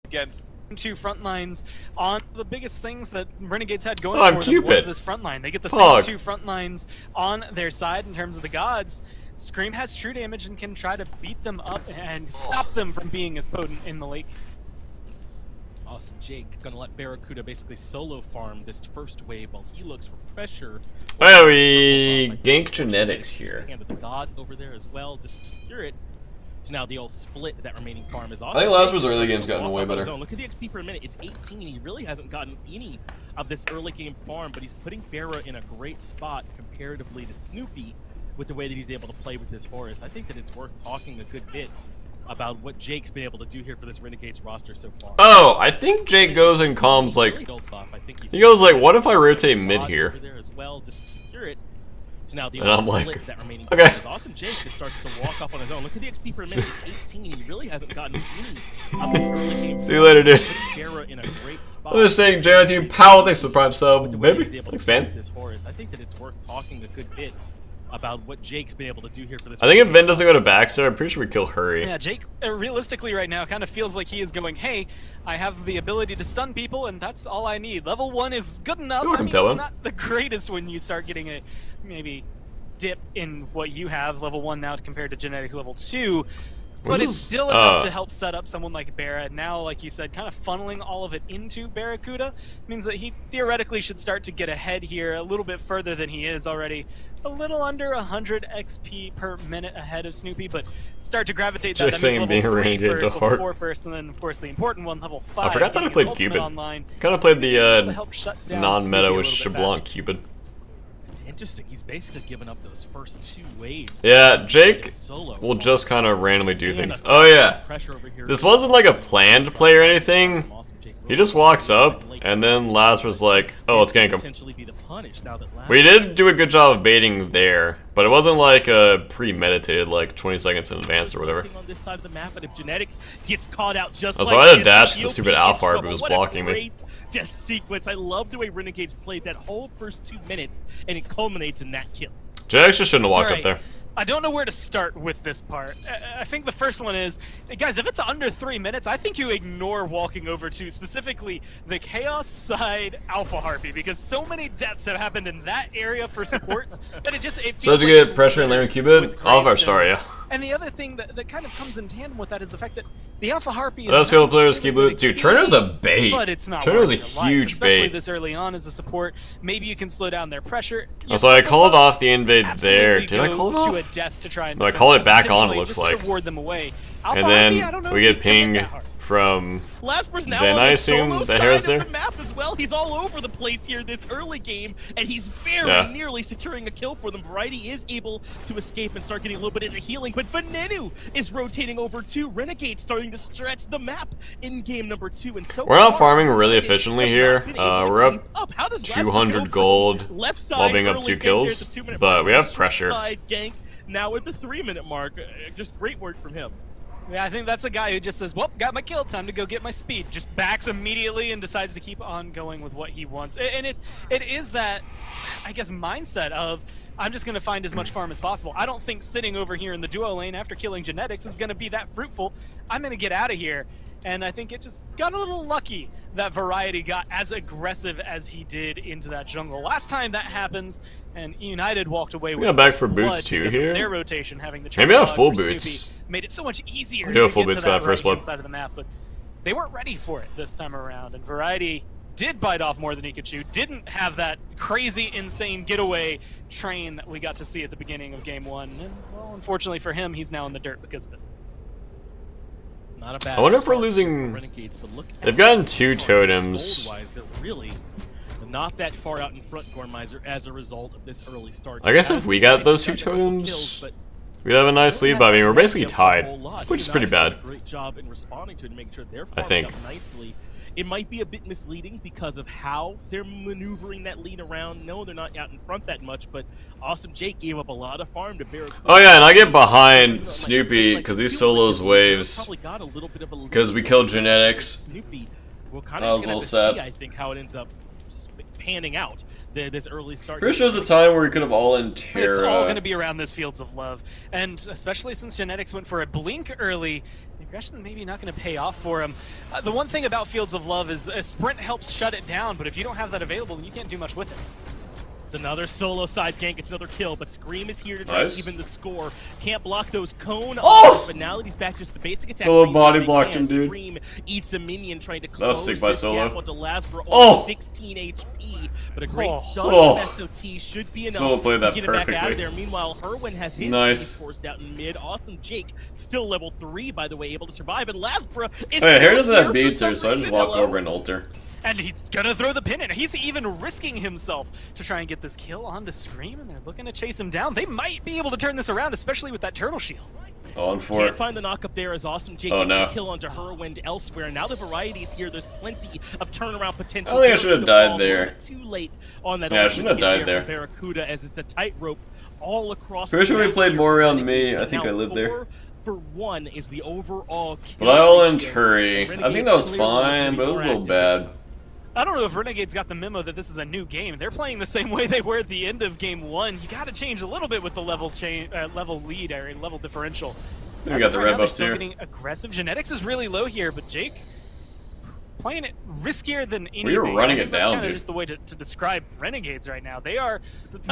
against two front lines on the biggest things that Renegades had going for them was this front line. They get the same two front lines on their side in terms of the gods. Scream has true damage and can try to beat them up and stop them from being as potent in the late. Awesome. Jake gonna let BaRRaCCuDDA basically solo farm this first wave while he looks for pressure. Oh, we gank genetics here. Hand of the gods over there as well, just secure it. So now the old split that remaining farm is awesome. I think last was early game's gotten way better. Look at the XP per minute. It's 18. He really hasn't gotten any of this early game farm, but he's putting BaRRa in a great spot comparatively to Snoopy with the way that he's able to play with this Horus. I think that it's worth talking a good bit about what Jake's been able to do here for this Renegades roster so far. Oh, I think Jake goes and calms like, he goes like, what if I rotate mid here? So now the and I'm like, that remaining okay. Is awesome. Jake just starts to walk up on his own. Look at the XP per minute. It's 18. He really hasn't gotten any of this early game. See you later, dude. BaRRa in a great spot. I'm just saying, JI Team Powell, thanks for the prime sub. Maybe. Thanks, man. This Horus. I think that it's worth talking a good bit about what Jake's been able to do here for this. I think if Vin doesn't go to Baxter, I'm pretty sure we kill Hurry. Yeah, Jake, realistically right now, kind of feels like he is going, hey, I have the ability to stun people, and that's all I need. Level 1 is good enough. You're welcome, I mean, it's not the greatest when you start getting a, maybe, dip in what you have, level 1 now compared to genetics level 2. But it's still enough to help set up someone like BaRRa. Now, like you said, kind of funneling all of it into BaRRaCCuDDA means that he theoretically should start to get ahead here a little bit further than he is already. A little under 100 XP per minute ahead of Snoopy, but start to gravitate that. Just saying, being Renegade to level 4 first, and then of course the important one, level 5. I forgot that I played Cupid. Kind of played the non-meta with Shablanc Cupid. Interesting. He's basically given up those first 2 waves. Yeah, Jake will just kind of randomly do things. Oh yeah, this wasn't like a planned play or anything. He just walks up, and then Laz was like, "Oh, let's gank him." We did do a good job of baiting there, but it wasn't like a premeditated, like 20 seconds in advance or whatever. On this side of the map, but if genetics gets caught out just so I had to dash the stupid Alpha Harp who was blocking me. Just sequence. I love the way Renegades played that whole first 2 minutes, and it culminates in that kill. Jax just shouldn't have walked up there. I don't know where to start with this part. I think the first one is, guys, if it's under 3 minutes, I think you ignore walking over to specifically the Chaos side Alpha Harpy, because so many deaths have happened in that area for supports that it feels so as you get pressure in Larry Cupid, all of our star, yeah. And the other thing that kind of comes in tandem with that is the fact that the Alpha Harpy is let's go players keep it. Dude, Turner's a bait. But it's not Turner's a huge bait. Especially this early on as a support. Maybe you can slow down their pressure. So I called off the invade there. Did I call it off? To a death to try and no, I called it back on, it looks like. To ward them away. And then we get ping from Lasper's now then on I the assume solo the side Harris of there. the map as well. He's all over the place here this early game, and he's very nearly securing a kill for them. BaRRaCCuDDA is able to escape and start getting a little bit into healing, but Venenu is rotating over to Renegade, starting to stretch the map in game number 2. And so we're not farming really efficiently here. We're up 200 gold while being up 2 kills, but we have pressure. Gank now at the 3-minute mark. Just great work from him. Yeah, I think that's a guy who just says, well, got my kill, time to go get my speed. Just backs immediately and decides to keep on going with what he wants. And it is that, I guess, mindset of, I'm just going to find as much farm as possible. I don't think sitting over here in the duo lane after killing genetics is going to be that fruitful. I'm going to get out of here. And I think it just got a little lucky that Variety got as aggressive as he did into that jungle. Last time that happens, and Eunited walked away with back for boots too here. Their rotation, having the maybe I have full boots. Snoopy, made it so much easier I do have to full get boots to that first blood side of the map, but they weren't ready for it this time around. And Variety did bite off more than he could chew. Didn't have that crazy, insane getaway train that we got to see at the beginning of game 1. And well, unfortunately for him, he's now in the dirt because of it. Not a bad I wonder if we're losing. Renegades, but look, they've gotten 2 totems. They're really not that far out in front, Gormizer, as a result of this early start. I guess if we got those 2 totems, we'd have a nice lead, but I mean, we're basically tied, which is pretty bad. Great job in responding to it and making sure they're I think. Up nicely. It might be a bit misleading because of how they're maneuvering that lead around. No, they're not out in front that much, but Awesome Jake gave up a lot of farm to BaRRaCCuDDA. Oh yeah, and I get behind Snoopy because he solos waves. Because we killed genetics. Snoopy, we're I kind of was a little sad. I think how it ends up panning out. this early start. Pretty sure there's a time where we could have all in Terra. It's all going to be around this Fields of Love, and especially since Genetics went for a blink early, the aggression maybe not going to pay off for him. The one thing about Fields of Love is a sprint helps shut it down, but if you don't have that available, then you can't do much with it. It's another solo side gank. It's another kill, but Scream is here to try to even the score. Can't block those cone. Oh! But now that he's back, just the basic attack. Solo body blocked him, dude. Scream eats a minion trying to close that was sick by Solo. onto Lasper, Oh! 16 HP, but a great stun from SOT should be enough Solo played that to get him back out of perfectly. there. Meanwhile, Herwin has his Nice. forced out in mid. Awesome Jake, still level 3, by the way, able to survive, and Lasper is Oh yeah, Harry still doesn't have here for beats here, some so I just reason. walked Hello? over and ult her. And he's gonna throw the pin in. He's even risking himself to try and get this kill onto Scream, and they're looking to chase him down. They might be able to turn this around, especially with that turtle shield. On for Can't it. find the knock up there as Awesome Jake gets the kill onto Herwind elsewhere. Now the variety's here. There's plenty of turnaround potential. I think I should have died there. Too late on that. Oh, Yeah, I shouldn't have died there. BaRRaCCuDDA, as it's a tightrope all across. Pretty sure we played more around me. I think I lived there. 4 for 1 is the overall kill. But I all in ratio. Hurry. I think that was fine, but it was a little bad. I don't know if Renegades got the memo that this is a new game. They're playing the same way they were at the end of game 1. You got to change a little bit with the level lead or level differential. We got the red buffs still here. Getting aggressive. Genetics is really low here, but Jake playing it riskier than anything. We were running I think it that's down, kind of dude. just the way to describe Renegades right now. They are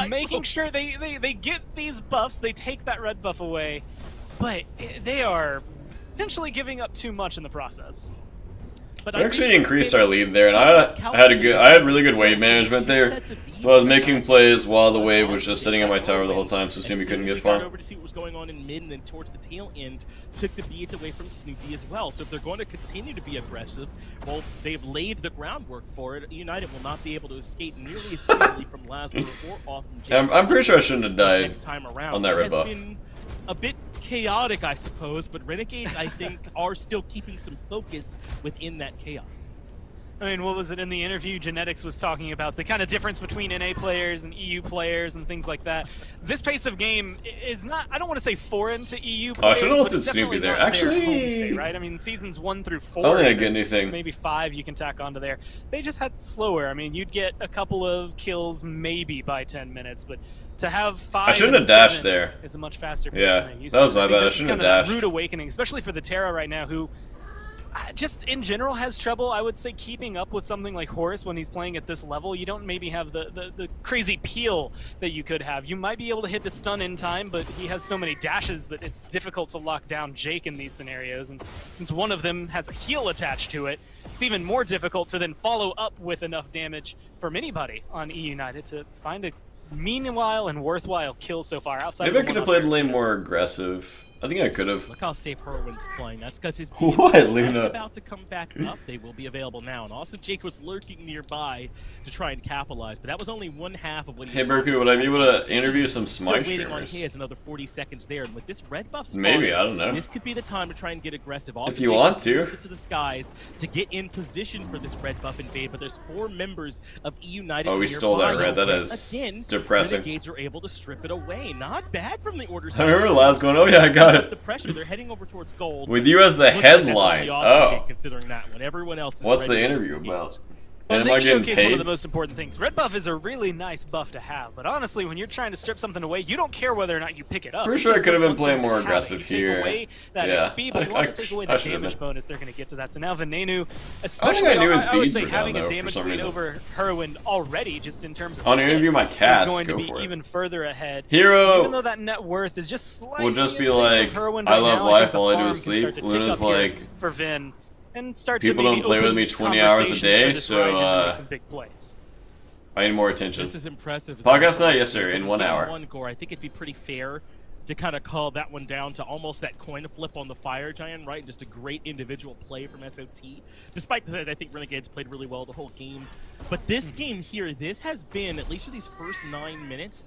making sure they get these buffs, they take that red buff away, but they are potentially giving up too much in the process. But We actually increased our lead there, and I had really good wave management there. So I was making plays while the wave was just sitting on my tower the whole time, so Snoopy couldn't get far. Over to see what was going on in mid, and then towards the tail end, took the beats away from Snoopy as well. So if they're going to continue to be aggressive, well, they've laid the groundwork for it. United will not be able to escape nearly as easily from Lasper or Awesome Jake. I'm pretty sure I shouldn't have died next time around. on that red buff. Been a bit chaotic, I suppose, but Renegades, I think, are still keeping some focus within that chaos. I mean, what was it in the interview? Genetics was talking about the kind of difference between NA players and EU players and things like that. This pace of game is not, I don't want to say foreign to EU players. Oh, I should have but ulted it's Snoopy definitely there. not their Actually, home state, right? I mean, seasons 1 through 4. I don't think I get anything. Maybe 5 you can tack onto there. They just had slower. I mean, you'd get a couple of kills maybe by 10 minutes, but to have 5 I shouldn't have dashed there. Is a much faster pace Yeah, than they used that was to. my bad. I This is shouldn't have kind of dashed. rude awakening, especially for the Terra right now, who just in general has trouble, I would say, keeping up with something like Horus when he's playing at this level. You don't maybe have the crazy peel that you could have. You might be able to hit the stun in time, but he has so many dashes that it's difficult to lock down Jake in these scenarios. And since one of them has a heal attached to it, it's even more difficult to then follow up with enough damage from anybody on Eunited to find a meanwhile and worthwhile kill so far. Outside Maybe I of could have played the lane more aggressive. I think I could have. Look how safe Herwin's playing. That's because his What, beats are Luna? just about to come back up. They will be available now. And also Jake was lurking nearby to try and capitalize, but that was only one half of what he Hey, BaRRaCCuDDA, would I be able to interview some Still SMITE waiting on streamers? his another 40 seconds there. And with this red buff Maybe, spawning, I don't know. This could be the time to try and get aggressive. If you want to. To the skies to get in position for this red buff invade, but there's 4 members of Eunited. Oh, we stole that nearby. red. That is Again, depressing. Renegades are able to strip it away. Not bad from the order. I remember Laz going, oh yeah, I got The it. pressure. They're heading over towards gold. With you as the Looks like that's headline. only Awesome Oh. considering that one. Everyone else is What's the ready to interview disengage. about? Well, And am I they getting showcase one of paid? the most important things. Red buff is a really nice buff to have, but honestly, when you're trying to strip something away, you don't care whether or not you pick it up. Pretty You sure I just could have don't been playing want more them to have it. aggressive You here. Take away that Yeah. XP, but you also take away I the should have damage been. bonus they're going to get to that. So now Venenu, I especially, think I knew his I would beads say were having down, a though, damage for some lead reason. over Herwin already, just in terms of I want to interview my cats. is going Go to be for it. even further ahead. Hero Even though that net worth is just slightly will just be in favor of like, Herwin I right love now, life, think the all I do farm is can sleep. start to tick Luna's up here like, for Vin. And start people to don't maybe play with open me 20 hours a conversations day, for this so, Raijin to make some big plays. I need more attention. This is impressive. Podcast night? Yes, sir, in 1 Game hour. One, Gore, I think it'd be pretty fair to kind of call that one down to almost that coin flip on the Fire Giant, right? Just a great individual play from SOT. Despite that, I think Renegades played really well the whole game. But this game here, this has been, at least for these first 9 minutes,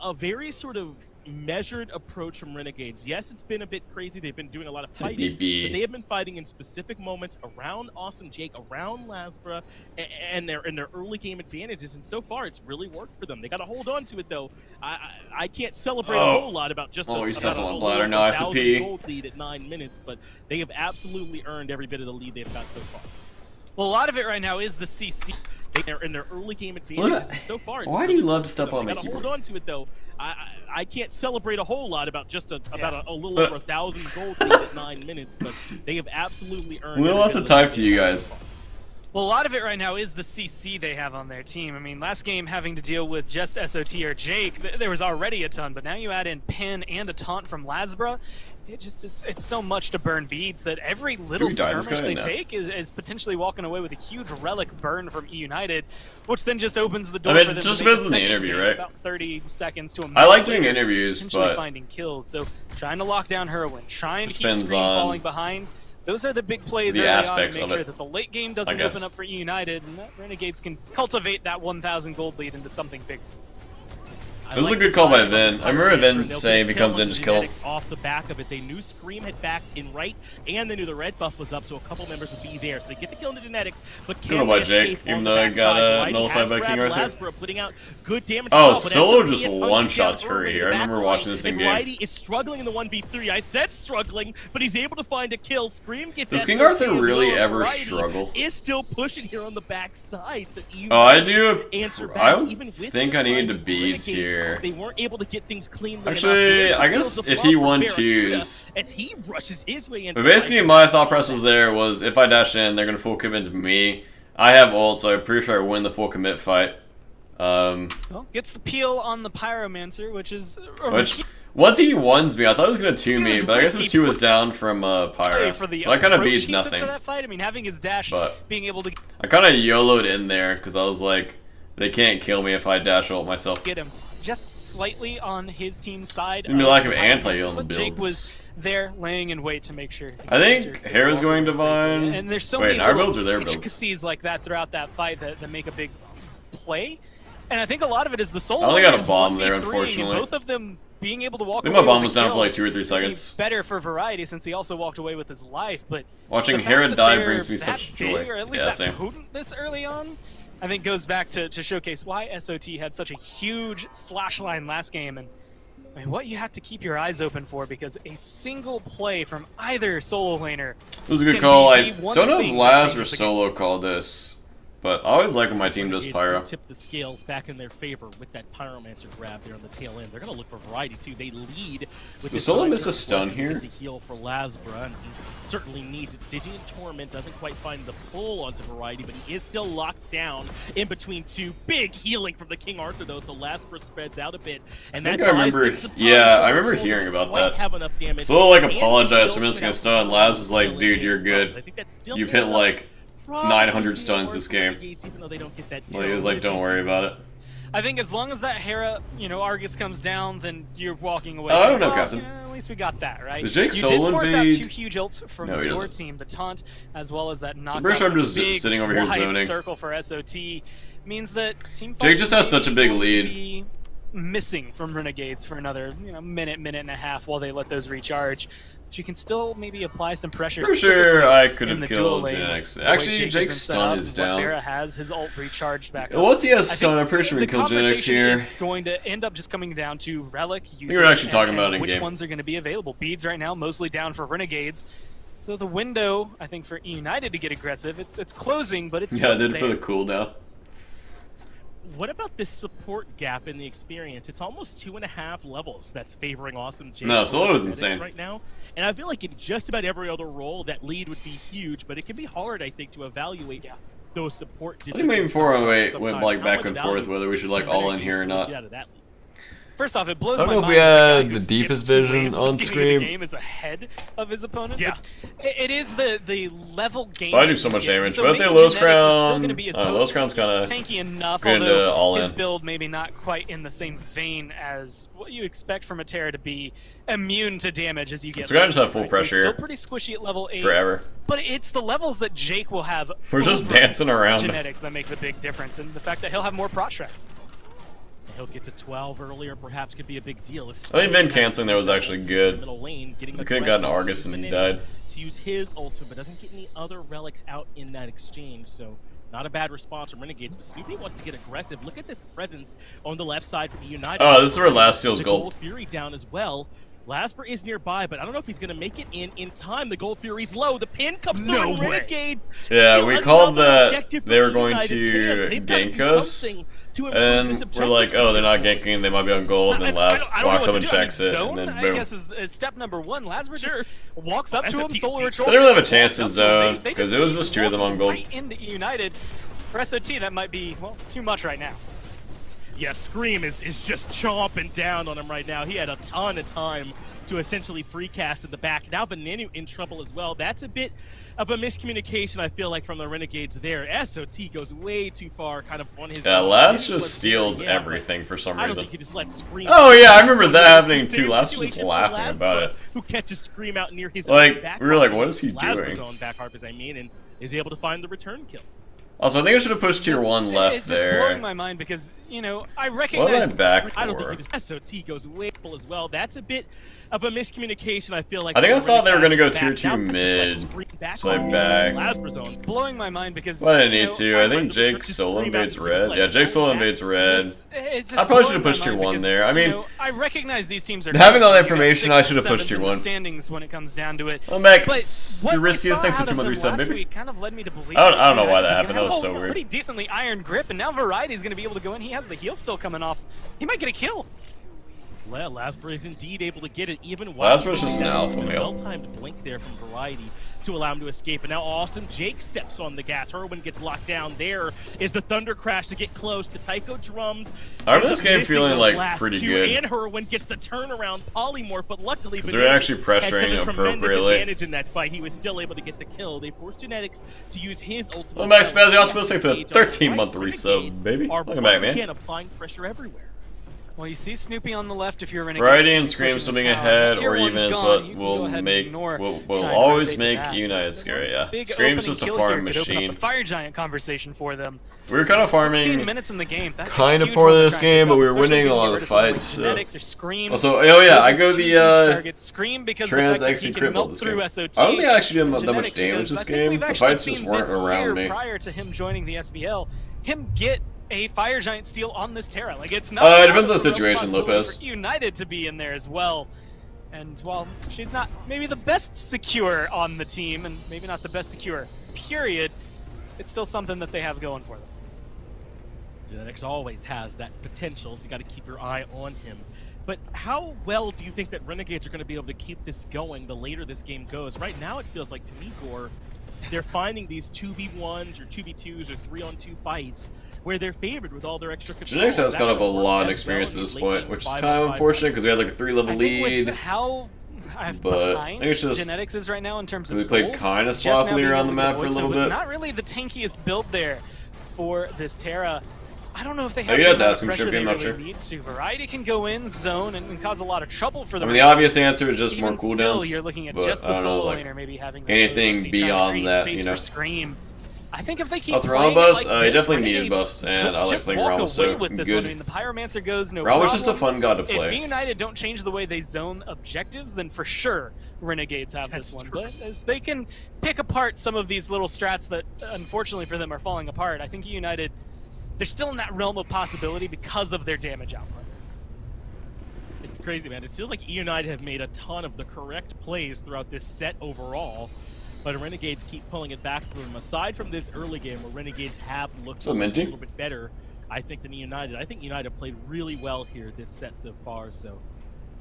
a very sort of measured approach from Renegades. Yes, it's been a bit crazy. They've been doing a lot of fighting, but they have been fighting in specific moments around Awesome Jake, around Lasbra, and their early game advantages. And so far, it's really worked for them. They got to hold on to it, though. I can't celebrate a whole lot about just you about stepped a on whole bladder. Now I have to 1,000 pee. gold lead at 9 minutes, but they have absolutely earned every bit of the lead they've got so far. Well, a lot of it right now is the CC. They're in their early game advantages, and so far, why do you love to step on me? my Hold keyboard? on to it though. I can't celebrate a whole lot about just a little over 1,000 gold lead at 9 minutes, but they have absolutely earned. Who wants to type to you guys? Well, a lot of it right now is the CC they have on their team. I mean, last game having to deal with just SOT or Jake, there was already a ton, but now you add in Pin and a taunt from Lasbra. It just is, it's so much to burn beads that every little skirmish they take is potentially walking away with a huge relic burn from Eunited, which then just opens the door for them. It just depends on the interview, right? About 30 seconds to a minute. I like doing interviews, but finding kills. So trying to lock down Heroin, trying to keep Scream falling behind. Those are the big plays early on to make sure that the late game doesn't open up for Eunited, and that Renegades can cultivate that 1,000 gold lead into something big. It was a good call by Vin. I remember Vin saying if he comes in, just kill him. Off the back of it, they knew Scream had backed in right, and they knew the red buff was up, so a couple members would be there. So they get the kill in the genetics, but can by Jake, even though I got nullified by King Arthur. Putting out good damage. Oh, Solo just one-shots her here. I remember watching this in game. Righty is struggling in the 1v3. I said struggling, but he's able to find a kill. Scream gets. Does King Arthur really ever struggle? Is still pushing here on the backside. So I do. I don't think I need the beads here. They weren't able to get things clean. Actually, I guess if he won twos, as he rushes his way in. But basically, my thought process there was if I dash in, they're gonna full commit to me. I have ult, so I'm pretty sure I win the full commit fight. Well, gets the peel on the Pyromancer, which is once he ones me, I thought he was gonna 2 me, but I guess his 2 was down from Pyro, so I kind of beats nothing. For that fight. I mean, having his dash, being able to. I kind of YOLO'd in there because I was like, they can't kill me if I dash ult myself. Get him just slightly on his team's side. Seems to be lack of anti-heal in the builds. Jake was there laying in wait to make sure. I think Hera's going Divine. And there's so many our builds are their builds. intricacies like that throughout that fight that make a big play. And I think a lot of it is the solo. I only got a bomb there, unfortunately. Both of them being able to walk I think away my bomb was with down for like 2 or 3 seconds. Better for variety since he also walked away with his life. But watching Hera die brings me such joy. Or at least that potent this early on, I think goes back to showcase why SOT had such a huge slash line last game, and I mean, what you have to keep your eyes open for, because a single play from either solo laner. It was a good call. I don't know if Laz or Solo called this, but I always like when my team does Pyro. Tip the scales back in their favor with that Pyromancer grab there on the tail end. They're going to look for variety too. They lead with Does Solo miss a stun here? The heal for Lasbra, and he certainly needs it. Staging and Torment doesn't quite find the pull onto variety, but he is still locked down in between 2. Big healing from the King Arthur though, so Lasbra spreads out a bit. And I remember hearing about that. Solo like apologized for missing a stun. Laz was like, dude, you're good. You've hit like 900 stuns this game. Well, he was like, don't worry about it. I think as long as that Hera, Argus comes down, then you're walking away. Oh, I don't know, Captain. Yeah, at least we got that, right? Is Jake solo You did force out invade? 2 huge ults from your team, the taunt, as well as that knockout. I'm just big sitting over here zoning. Circle for SOT means that Team Jake just has such a big lead. Missing from Renegades for another minute and a half while they let those recharge. But you can still maybe apply some pressure. For sure, I could have killed Genetics. Actually, Jake's stun is down. BaRRa has his ult recharged back up. Once he has stun, I'm pretty sure we kill Genetics here. Is going to end up just coming down to Relic. I think we're actually talking about it in which game. ones are going to be available. Beads right now, mostly down for Renegades. So the window, I think, for Eunited to get aggressive, it's closing, but it's I did it for the cooldown. What about this support gap in the experience? It's almost 2.5 levels that's favoring Awesome Jake. No, Solo is insane right now. And I feel like in just about every other role, that lead would be huge, but it can be hard, I think, to evaluate those support. I think maybe before I went like back and forth whether we should like all in here or not. First off, it blows my mind. I don't know if we had the deepest vision on screen. The game is ahead of his opponent. Yeah, it is the level game. I do so much damage, but the Lowe's Crown. Lowe's Crown's kind of tanky enough. Although all his build maybe not quite in the same vein as what you expect from a Terra to be immune to damage as you get. So we gotta just have full pressure. Still pretty squishy at level 8. Forever. But it's the levels that Jake will have. We're just dancing around. Genetics that make the big difference, and the fact that he'll have more prot track. He'll get to 12 earlier, perhaps could be a big deal. I think Vin canceling there was actually good. He could have gotten Argus and he died. To use his ultimate, but doesn't get any other relics out in that exchange, so not a bad response from Renegades. But Snoopy wants to get aggressive. Look at this presence on the left side from Eunited. Oh, this is where Laz steals gold. Fury down as well. Lasper is nearby, but I don't know if he's going to make it in time. The Gold Fury's low. The pin comes through. No way. Renegades. Yeah, we called that they were going to gank us, and we're like, oh, they're not ganking, they might be on gold, and Laz walks up and checks it, and then boom. I guess is step number one. Lasper just walks up to him, solar They didn't really have a chance to zone, because it was just two of them on gold. Right into United. For SOT, that might be, well, too much right now. Yeah, Scream is just chomping down on him right now. He had a ton of time to essentially free cast in the back. Now Veneno in trouble as well. That's a bit of a miscommunication, I feel like, from the Renegades there. SOT goes way too far kind of on his Yeah, own. Laz just steals everything for some I don't reason. think he just lets Scream. Oh yeah, I remember that happening too. Laz was just laughing about it. Who catches Scream out near his Like, own back we were like, harvest, what is he Lasper's doing? own back harvest, I mean, and is able to find the return kill. Also, I think I should have pushed tier 1 left it's there. It's just blowing my mind because, you know, I recognize... What am I back for? I don't think he just... SOT goes way full as well. That's a bit of a miscommunication, I feel like. I think I thought they were going to go tier 2 mid, so I back. Blowing my mind because... Well, I didn't need to. I think Jake solo invades red. Yeah, Jake solo invades red. I probably should have pushed tier 1 there. I mean, I recognize these teams are... Having all that information, I should have pushed tier 1. Standings when it comes down to it. I'm back. Eurystheus, thanks for 2 months resub, baby. Kind of led me to believe I don't know why that happened. That was so weird. Pretty decently iron grip, and now Variety's going to be able to go in. He has the heal still coming off. He might get a kill. Well, Lasper is indeed able to get it even while Lasper's just an alpha male. Well-timed blink there from Variety to allow him to escape, and now Awesome Jake steps on the gas. Herwin gets locked down. There is the Thunder Crash to get close. The Tycho drums. I remember this game feeling like pretty good. And Herwin gets the turnaround polymorph, but luckily they're actually pressuring appropriately. Advantage in that fight. He was still able to get the kill. They forced Genetics to use his ultimate. Well, Max Spazzy, I'm supposed to take the 13-month resub, baby. Welcome back, man. Again, applying pressure everywhere. Well, you see Snoopy on the left if you're a Renegade. Variety and Scream swimming ahead, or even is what will make will always make United scary. Yeah, Scream's just a farm machine. Fire Giant conversation for them. We were kind of farming 16 minutes in the game. kind of poor this game, but we were winning a lot of the fights. Also, oh yeah, I go the trans XE crit build this game. I don't think I actually did that much damage this game. The fights just weren't around me. Prior to him joining the SPL, him get a Fire Giant steal on this Terra. Like, it's not. It depends on the situation, Lopez. For United to be in there as well. And while she's not maybe the best secure on the team, and maybe not the best secure, period, it's still something that they have going for them. Genetics always has that potential, so you got to keep your eye on him. But how well do you think that Renegades are going to be able to keep this going the later this game goes? Right now, it feels like to me, Gore, they're finding these 2v1s or 2v2s or 3-on-2 fights where they're favored with all their extra control. Genetics has got up a lot of experience at this point, which is kind of unfortunate because we had like a 3-level lead. How behind it's just Genetics is right now in terms of we played kind of sloppily around the map for a little bit. Not really the tankiest build there for this Terra. I don't know if they have you have to ask him, pressure they I'm not really sure. need to. Variety can go in, zone, and cause a lot of trouble for them. I mean, the obvious answer is just more Even cooldowns. Still, you're looking at just the solo laner maybe having anything beyond that, you know. Scream. I think if they keep also, playing buffs, like he definitely needed buffs, and I like playing Ramos, so with this good. One. I mean, the Pyromancer goes no Ramos problem. just a fun god to play. If United don't change the way they zone objectives, then for sure Renegades have this one. But if they can pick apart some of these little strats that, unfortunately for them, are falling apart, I think United, they're still in that realm of possibility because of their damage output. It's crazy, man. It feels like Eunited have made a ton of the correct plays throughout this set overall. But Renegades keep pulling it back from them. Aside from this early game where Renegades have looked a little bit better, I think, than United. I think United played really well here this set so far. So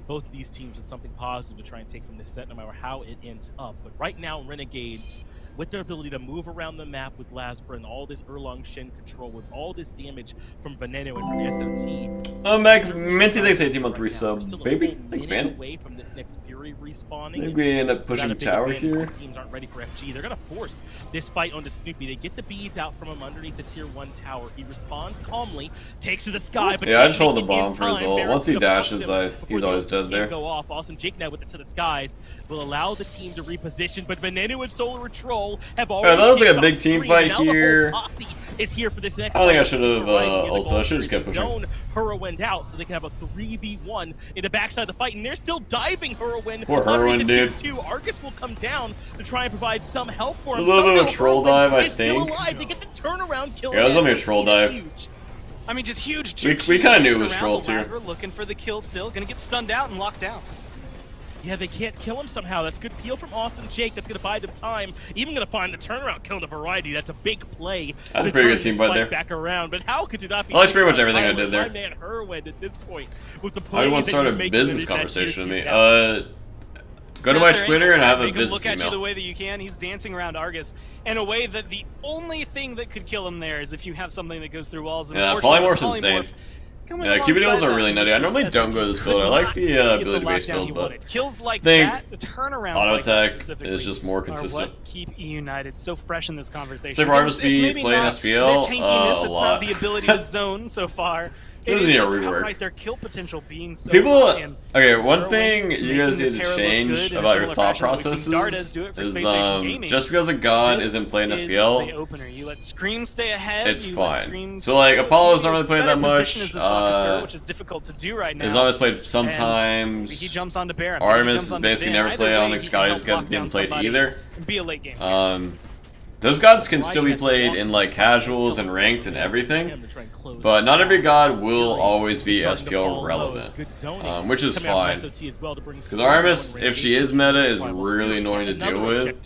both of these teams have something positive to try and take from this set, no matter how it ends up. But right now, Renegades, with their ability to move around the map with Lasper and all this Erlong Shen control, with all this damage from Veneno and from SMT. Mac, Minty, thanks 18-month resub, baby. Thanks, man. Away from this next Fury respawning. Maybe we end up pushing tower here. These teams aren't ready for FG. They're gonna force this fight onto Snoopy. They get the beads out from him underneath the tier 1 tower. He responds calmly, takes to the sky, but yeah, I just hold the bomb for his ult. Once he dashes, he's always dead there. Go off. Awesome Jake now with it to the skies will allow the team to reposition, but Veneno and Solar Troll have already. That was like a big team fight here. Is here for this next I don't think I should have ulted. I should have just kept pushing. Herwin out so they can have a 3v1 in the backside of the fight, and they're still diving Herwin. Poor Herwin, dude. Argus will come down to try and provide some help for him. A little bit of a troll dive, I think. Still alive. They get the turnaround kill. Yeah, it was only a troll dive. Huge. I mean, just huge. We kind of knew it was troll too. Looking for the kill still, gonna get stunned out and locked down. Yeah, they can't kill him somehow. That's good peel from Awesome Jake. That's going to buy them time. Even going to find a turnaround kill to Variety. That's a big play. That's a pretty good team fight there. Back around, but how could you not be? I like pretty much everything I did there. My man Herwin at this point with the I want to start a business conversation with me. Go to my Twitter and I have a business look at email. You the way that you can. He's dancing around Argus in a way that the only thing that could kill him there is if you have something that goes through walls. And yeah, polymorph's insane. Yeah, QBDLs are really nutty. I normally don't go to this build. I like the ability-based build, but kills like think that, the turnaround auto like attack that is just more consistent. What keep Eunited so fresh in this conversation. Say Artemis be playing SPL a lot. It's not the ability to zone so far. It is just outright their kill potential being so people. high. Okay, one thing you guys need to change about your thought processes is just because a god isn't playing SPL, opener. You let Scream stay ahead. It's fine. So like Apollo's not really played that much. Which is difficult to do right now. He's always played sometimes. He jumps onto Baron. Artemis is basically never played. I don't think Scotty's been played either. Be a late game. Those gods can still be played in like casuals and ranked and everything, but not every god will always be SPL relevant, which is fine. Because Artemis, if she is meta, is really annoying to deal with.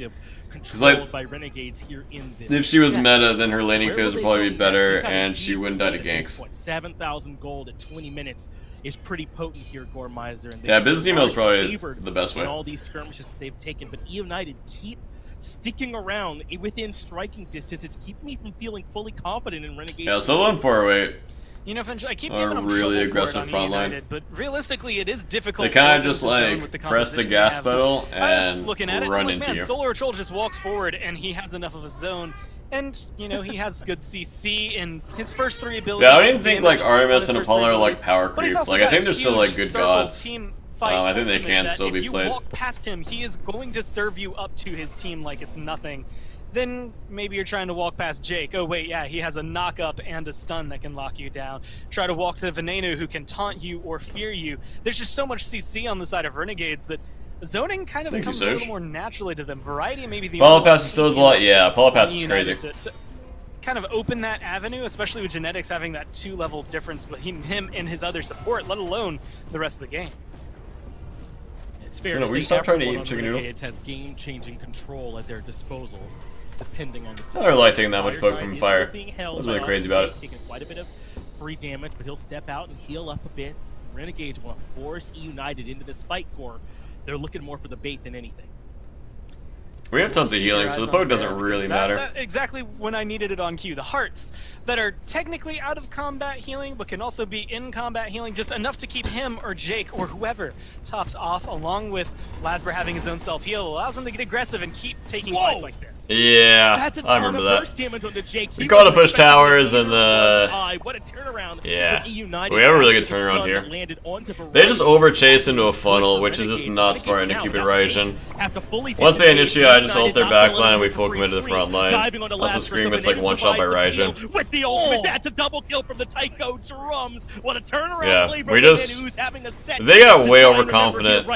Because like, if she was meta, then her laning phase would probably be better, and she wouldn't die to ganks. 7,000 gold at 20 minutes is pretty potent here, Gormizer. Yeah, business email is probably the best way. All these skirmishes that they've taken, but Eunited keep sticking around within striking distance. It's keeping me from feeling fully confident in Renegades. Yeah, solo on 408. You know, I keep giving them really aggressive front line, but realistically, it is difficult. They kind of just like press the gas pedal and run into you. Solar Troll just walks forward, and he has enough of a zone, and you know he has good CC in his first 3 abilities. Yeah, I don't even think like Artemis and Apollo are like power creeps. Like I think they're still like good gods. I think they can still be played. If you walk past him, he is going to serve you up to his team like it's nothing. Then maybe you're trying to walk past Jake. Oh wait, yeah, he has a knock-up and a stun that can lock you down. Try to walk to Veneno, who can taunt you or fear you. There's just so much CC on the side of Renegades that zoning kind of comes a little more naturally to them. Variety maybe the Apollo Pass is still a lot. Yeah, Apollo Pass is crazy. To kind of open that avenue, especially with Genetics having that 2-level difference between him and his other support, let alone the rest of the game. It's fair to say stop trying to eat chicken noodle. It has game-changing control at their disposal, depending on the situation. I don't really like taking that much poke from fire. I was really crazy about it. Taking quite a bit of free damage, but he'll step out and heal up a bit. Renegades want to force Eunited into this fight core. They're looking more for the bait than anything. We have tons of healing, so the poke doesn't really matter. That exactly when I needed it on cue. The hearts that are technically out of combat healing, but can also be in combat healing, just enough to keep him or Jake or whoever tops off, along with Lasber having his own self-heal, allows him to get aggressive and keep taking fights like this. Yeah, I remember that. We call it push towers and the... Yeah, we have a really good turnaround here. They just over-chase into a funnel, which is just not smart into Cupid Ryzen. Once they initiate, I just ult their backline and we full commit to the front line. Also Scream gets like one shot by Ryzen. With the ultimate, that's a double kill from the Tycho Drums. What a turnaround play we just... They got way overconfident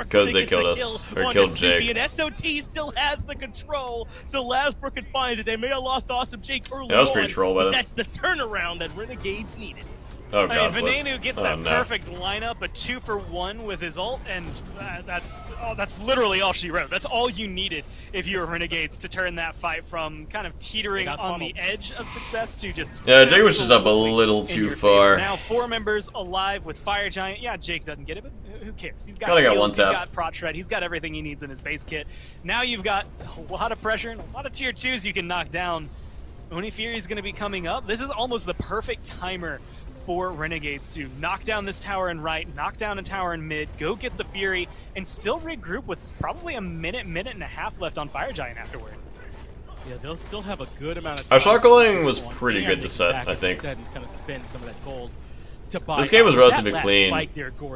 because they killed us, or killed Jake. And SOT still has the control, so Lasbrook can find it. They may have lost Awesome Jake early that was pretty troll by them. That's the turnaround that Renegades needed. Oh god, Veneno gets that perfect lineup, a 2-for-1 with his ult, and that's literally all she wrote. That's all you needed if you were Renegades to turn that fight from kind of teetering on the edge of success to just... Yeah, Jake was just up a little too far. Now 4 members alive with Fire Giant. Yeah, Jake doesn't get it, but who cares? He's got one tap. He's got Prot Shred, he's got everything he needs in his base kit. Now you've got a lot of pressure and a lot of tier 2s you can knock down. Oni Fury's going to be coming up. This is almost the perfect timer for Renegades to knock down this tower in right, knock down a tower in mid, go get the Fury, and still regroup with probably a minute and a half left on Fire Giant afterward. Yeah, they'll still have a good amount of time. Our shot calling was pretty good this set, I think. Kind of spend some of that gold this game was relatively clean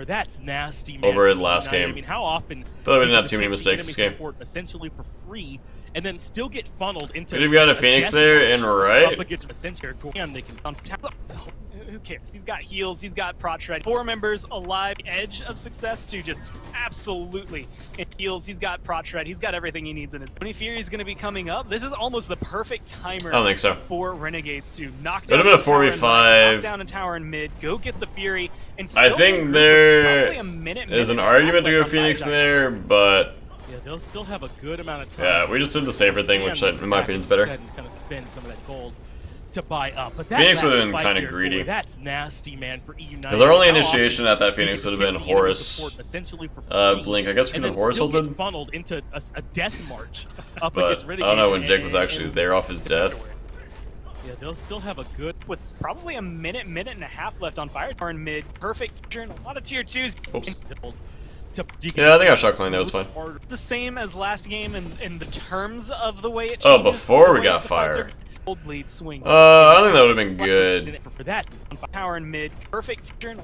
that's nasty, man. Over the last game. I mean, how often thought we didn't have too many mistakes this game. Essentially for free, and then still get funneled into... We've got a Phoenix there and right. who cares? He's got heals, he's got prot shred. 4 members alive, edge of success to just absolutely heals. He's got prot shred, he's got everything he needs in his. Tony Fury's going to be coming up. This is almost the perfect timer. I don't think so. For Renegades to knock down. Would have been a 4v5. Knock down a tower in mid. Go get the Fury. And I think there is an argument to go Phoenix in there, but yeah, they'll still have a good amount of time. yeah, we just did the safer thing, which in my opinion is better. Kind of spend some of that gold to buy up. But that Phoenix would have been spike kind of here, greedy. That's nasty, man, for Eunited. Because our only initiation at that Phoenix would have been Horus, essentially for Blink. I guess we could have Horus ulted. Funneled into a death march up But against I Renegades. don't know when Jake was actually there off his death. Yeah, they'll still have a good... With probably a minute and a half left on Fire Tower in mid. Perfect turn, a lot of tier 2s. Oops. Yeah, I think I shot clean. That was fine. The same as last game in the terms of the way it changes. Oh, before we got fire. Old bleed swings. I think that would have been good. For that, Tower in mid, perfect turn.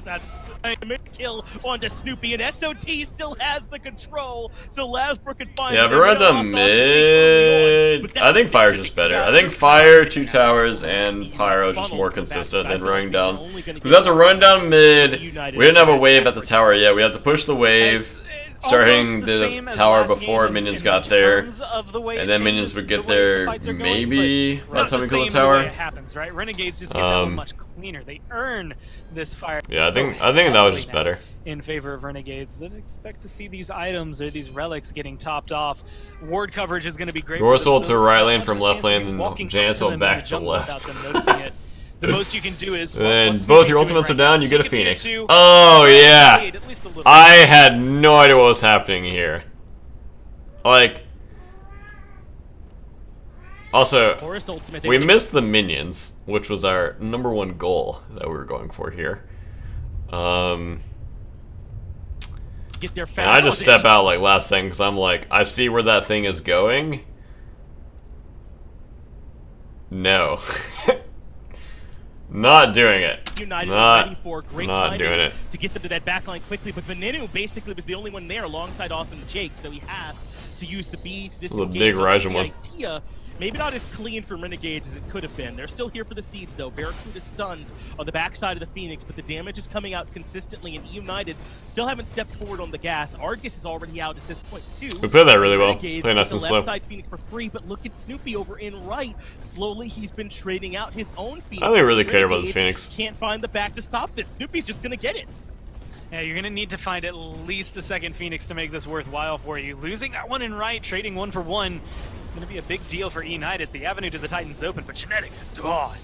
That's a kill onto Snoopy, and SOT still has the control, so Lasbrook can find. Yeah, if we run down mid, I think Fire's just better. I think Fire, 2 towers, and Pyro is just more consistent than running down. We have to run down mid. We didn't have a wave at the tower yet. We had to push the wave. Start hitting the tower before minions got there, and then minions would get there maybe by the time we kill the tower. It happens, right? Renegades just get that one much cleaner. They earn this fire. Yeah, I think that was just better. In favor of Renegades, that expect to see these items or these relics getting topped off. Ward coverage is going to be great. Dorsal to right lane from left lane, and Jansel back to left. The most you can do is... And both your ultimates are down, you get a Phoenix. Oh, yeah! I had no idea what was happening here. Like... Also, we missed the minions, which was our #1 goal that we were going for here. And I just step out like last thing, because I'm like, I see where that thing is going. No. Not doing it. United not for great not doing it. To get them to that backline quickly, but Venenu basically was the only one there alongside Awesome Jake, so he has to use the B to disengage. This is a big Raijin one. Idea, maybe not as clean for Renegades as it could have been. They're still here for the siege, though. BaRRaCCuDDA stunned on the backside of the Phoenix, but the damage is coming out consistently, and Eunited still haven't stepped forward on the gas. Argus is already out at this point, too. We played that really well. Renegades Play nice and slow. Left side Phoenix for free, but look at Snoopy over in right. Slowly, he's been trading out his own Phoenix. I don't really care about this Phoenix. Can't find the back to stop this. Snoopy's just gonna get it. Yeah, you're going to need to find at least a second Phoenix to make this worthwhile for you. Losing that one in right, trading 1 for 1, it's going to be a big deal for Eunited. The avenue to the Titan's open, but Genetics is gone.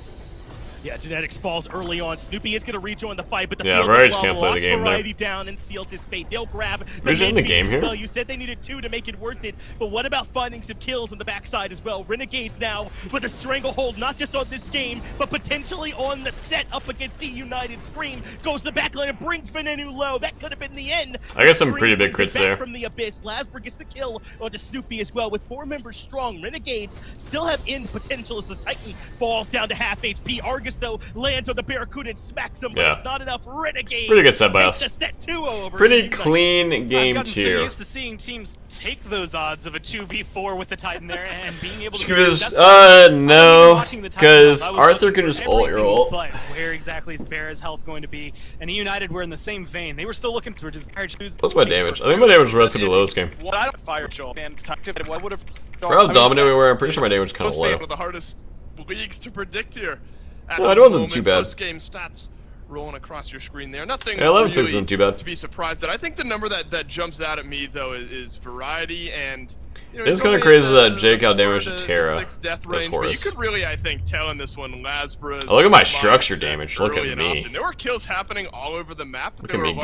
Yeah, Genetics falls early on. Snoopy is going to rejoin the fight, but the BaRRaCCuDDA can't play the game Variety there. down and seals his fate. They'll grab the in the game here. Well, you said they needed 2 to make it worth it, but what about finding some kills on the backside as well? Renegades now with a stranglehold, not just on this game, but potentially on the set up against the United. Scream goes the backline and brings Venenu low. That could have been the end. I got some pretty big crits there. From the abyss, Lasbrook gets the kill onto Snoopy as well. With 4 members strong, Renegades still have end potential as the Titan falls down to half HP. Argus, though, lands on the BaRRaCCuDDA and smacks him, but it's not enough. Renegades pretty good set by us. Set 2-0 over pretty clean game I've 2. So used to seeing teams take those odds of a 2v4 with the Titan there and being able to... No, because Arthur can just ult your ult. But where exactly is BaRRa's health going to be? And United were in the same vein. They were still looking to just... What's my damage? I think my damage was relatively low this game. Well, I don't fire show, man. It's time to... What would have... For how dominant we were, I'm pretty sure my damage was kind of low. One of the hardest leagues to predict here. Well, it wasn't too bad. Post-game stats rolling across your screen there. Nothing 11-6 really isn't too bad. to be surprised at. I think the number that jumps out at me, though, is Variety, and... You know, it's kind of crazy that Jake outdamaged Terra. 6 death range, but you could really, I think, tell in this one, Lasbrook's... Oh, look at my structure damage. Look at me. There were kills happening all over the map. Look at me